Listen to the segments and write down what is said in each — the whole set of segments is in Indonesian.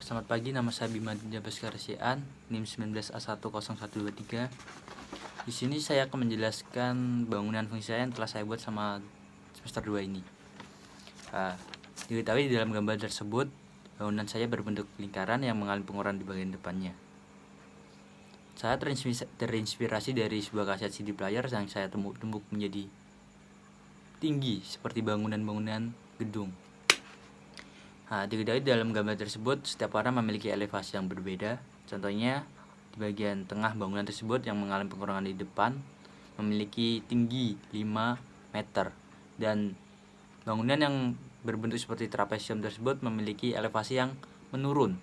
Selamat pagi, nama saya Bima Dinda Baskara Sian, NIM 19A10123. Di sini saya akan menjelaskan bangunan fungsi saya yang telah saya buat sama semester 2 ini. Diketahui di dalam gambar tersebut, bangunan saya berbentuk lingkaran yang mengalami pengurangan di bagian depannya. Saya terinspirasi dari sebuah kaset CD player yang saya tumbuk menjadi tinggi seperti bangunan-bangunan gedung. Diketahui dalam gambar tersebut, setiap warna memiliki elevasi yang berbeda. Contohnya, di bagian tengah bangunan tersebut yang mengalami pengurangan di depan memiliki tinggi 5 meter. Dan bangunan yang berbentuk seperti trapesium tersebut memiliki elevasi yang menurun.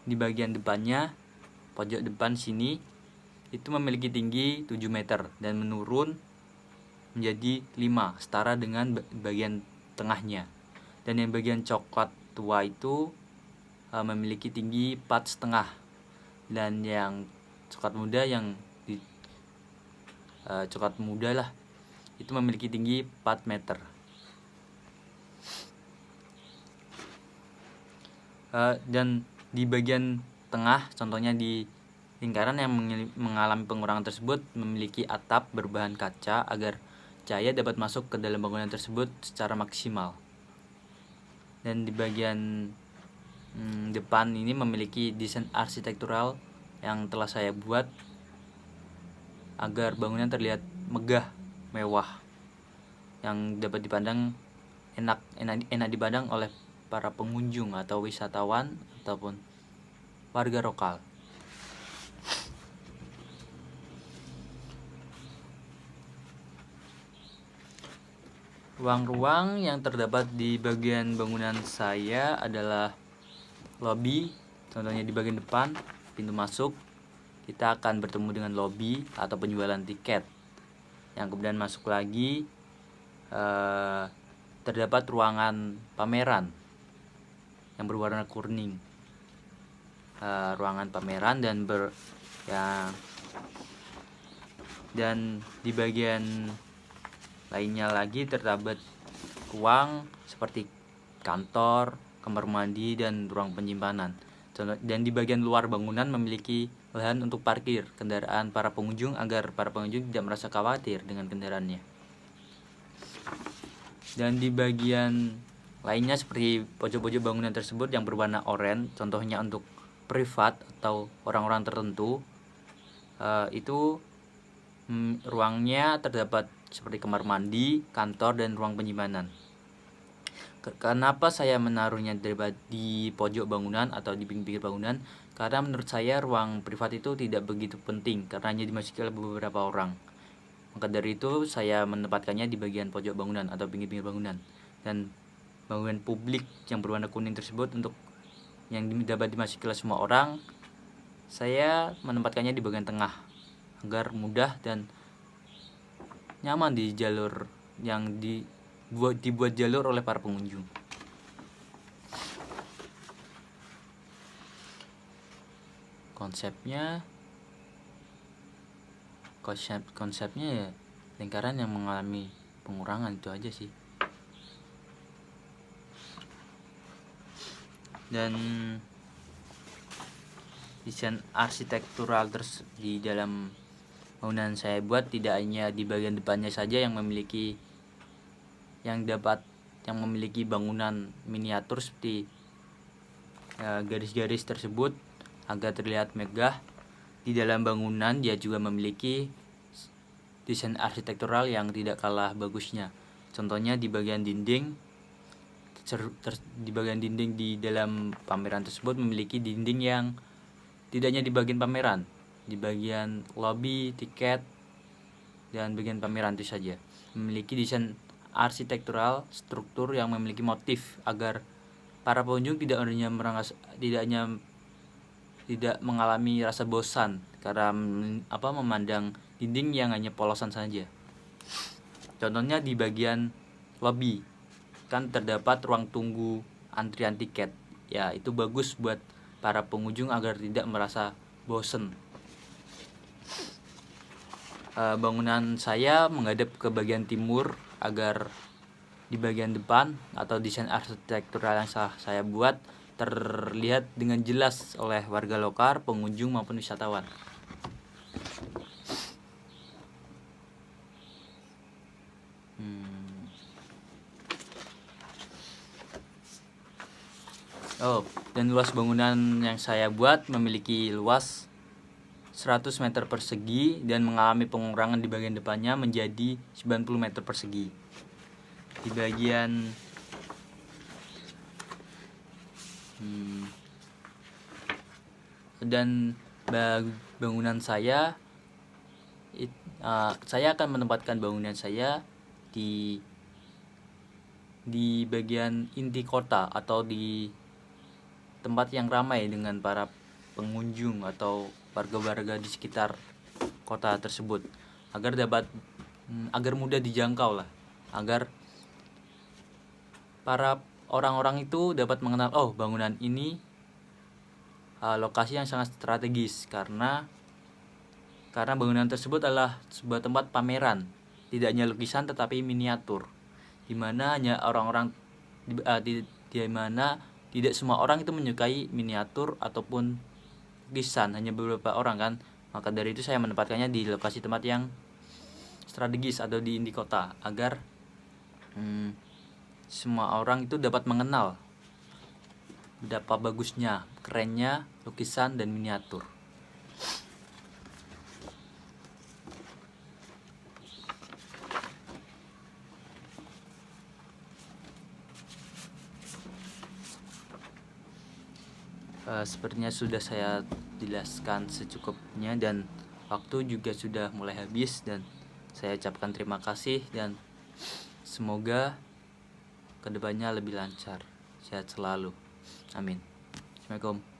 Di bagian depannya, pojok depan sini, itu memiliki tinggi 7 meter dan menurun menjadi 5, setara dengan bagian tengahnya. Dan yang bagian coklat tua itu memiliki tinggi 4,5, dan yang coklat muda coklat muda lah itu memiliki tinggi 4 meter. Dan di bagian tengah, contohnya di lingkaran yang mengalami pengurangan tersebut, memiliki atap berbahan kaca agar cahaya dapat masuk ke dalam bangunan tersebut secara maksimal. Dan di bagian depan ini memiliki desain arsitektural yang telah saya buat agar bangunan terlihat megah, mewah, yang dapat dipandang enak dipandang oleh para pengunjung atau wisatawan ataupun warga lokal. Ruang-ruang yang terdapat di bagian bangunan saya adalah lobby. Contohnya di bagian depan, pintu masuk, kita akan bertemu dengan lobby atau penjualan tiket. Yang kemudian masuk lagi, terdapat ruangan pameran yang berwarna kuning. Ruangan pameran dan di bagian lainnya lagi terdapat ruang seperti kantor, kamar mandi, dan ruang penyimpanan. Dan di bagian luar bangunan memiliki lahan untuk parkir kendaraan para pengunjung agar para pengunjung tidak merasa khawatir dengan kendaraannya. Dan di bagian lainnya seperti pojok-pojok bangunan tersebut yang berwarna oranye, contohnya untuk privat atau orang-orang tertentu, itu ruangnya terdapat seperti kamar mandi, kantor, dan ruang penyimpanan. Kenapa saya menaruhnya di pojok bangunan atau di pinggir bangunan? Karena menurut saya ruang privat itu tidak begitu penting karena hanya dimasuki oleh beberapa orang. Maka dari itu saya menempatkannya di bagian pojok bangunan atau pinggir-pinggir bangunan. Dan bangunan publik yang berwarna kuning tersebut untuk yang dapat dimasuki oleh semua orang, saya menempatkannya di bagian tengah agar mudah dan nyaman di jalur yang dibuat jalur oleh para pengunjung. Konsepnya ya lingkaran yang mengalami pengurangan, itu aja sih. Dan desain arsitektural di dalam bangunan saya buat tidak hanya di bagian depannya saja yang memiliki bangunan miniatur seperti garis-garis tersebut agar terlihat megah. Di dalam bangunan dia juga memiliki desain arsitektural yang tidak kalah bagusnya. Contohnya di bagian dinding di dalam pameran tersebut memiliki dinding yang tidak hanya di bagian pameran, di bagian lobby, tiket, dan bagian pameran itu saja memiliki desain arsitektural struktur yang memiliki motif agar para pengunjung tidak mengalami rasa bosan karena memandang dinding yang hanya polosan saja. Contohnya di bagian lobby kan terdapat ruang tunggu antrian tiket. Ya, itu bagus buat para pengunjung agar tidak merasa bosan. Bangunan saya menghadap ke bagian timur agar di bagian depan atau desain arsitektural yang saya buat terlihat dengan jelas oleh warga lokal, pengunjung maupun wisatawan. Dan luas bangunan yang saya buat memiliki luas 100 meter persegi dan mengalami pengurangan di bagian depannya menjadi 90 meter persegi. Di bagian dan bangunan saya akan menempatkan bangunan saya di bagian inti kota atau di tempat yang ramai dengan para pengunjung atau warga-warga di sekitar kota tersebut, agar mudah dijangkau lah, agar para orang-orang itu dapat mengenal bangunan ini lokasi yang sangat strategis karena bangunan tersebut adalah sebuah tempat pameran, tidak hanya lukisan tetapi miniatur, di mana hanya orang-orang di mana tidak semua orang itu menyukai miniatur ataupun lukisan, hanya beberapa orang kan. Maka dari itu saya menempatkannya di lokasi tempat yang strategis atau di inti kota, agar semua orang itu dapat mengenal betapa bagusnya, kerennya lukisan dan miniatur. Sepertinya sudah saya jelaskan secukupnya dan waktu juga sudah mulai habis, dan saya ucapkan terima kasih dan semoga kedepannya lebih lancar. Sehat selalu. Amin. Assalamualaikum.